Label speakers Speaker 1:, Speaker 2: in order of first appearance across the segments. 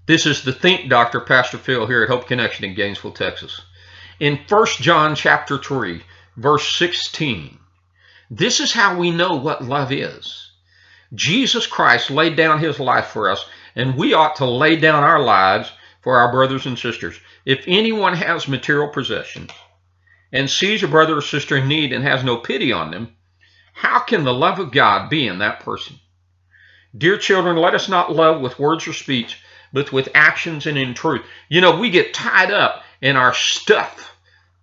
Speaker 1: This is the Think Doctor, Pastor Phil here at Hope Connection in Gainesville, Texas. In 1 John chapter 3, verse 16, this is how we know what love is. Jesus Christ laid down his life for us, and we ought to lay down our lives for our brothers and sisters. If anyone has material possessions and sees a brother or sister in need and has no pity on them, how can the love of God be in that person? Dear children, let us not love with words or speech, but with actions and in truth. You know, we get tied up in our stuff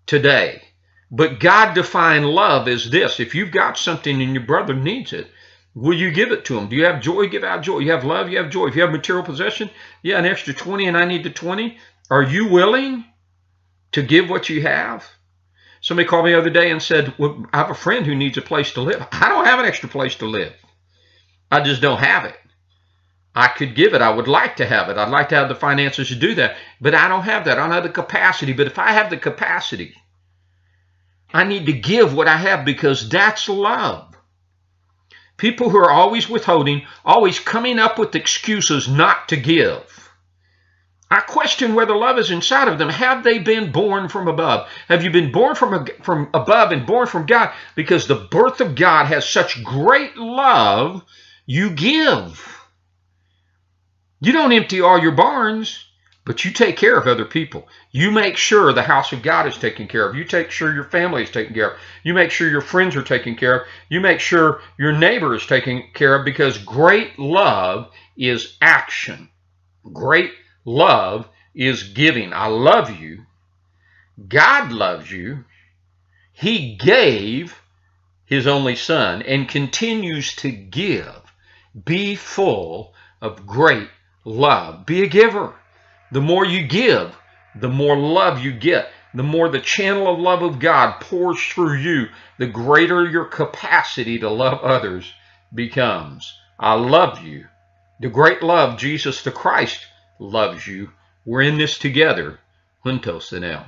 Speaker 1: today. But God defined love as this. If you've got something and your brother needs it, will you give it to him? Do you have joy? Give out joy. You have love? You have joy. If you have material possession, yeah, an extra 20 and I need the 20. Are you willing to give what you have? Somebody called me the other day and said, well, I have a friend who needs a place to live. I don't have an extra place to live. I just don't have it. I could give it. I would like to have it. I'd like to have the finances to do that. But I don't have that. I don't have the capacity. But if I have the capacity, I need to give what I have because that's love. People who are always withholding, always coming up with excuses not to give. I question whether love is inside of them. Have they been born from above? Have you been born from above and born from God? Because the birth of God has such great love, you give. You don't empty all your barns, but you take care of other people. You make sure the house of God is taken care of. You take sure your family is taken care of. You make sure your friends are taken care of. You make sure your neighbor is taken care of, because great love is action. Great love is giving. I love you. God loves you. He gave his only son and continues to give. Be full of great love. Be a giver. The more you give, the more love you get. The more the channel of love of God pours through you, the greater your capacity to love others becomes. I love you. The great love, Jesus the Christ, loves you. We're in this together. Juntos en él.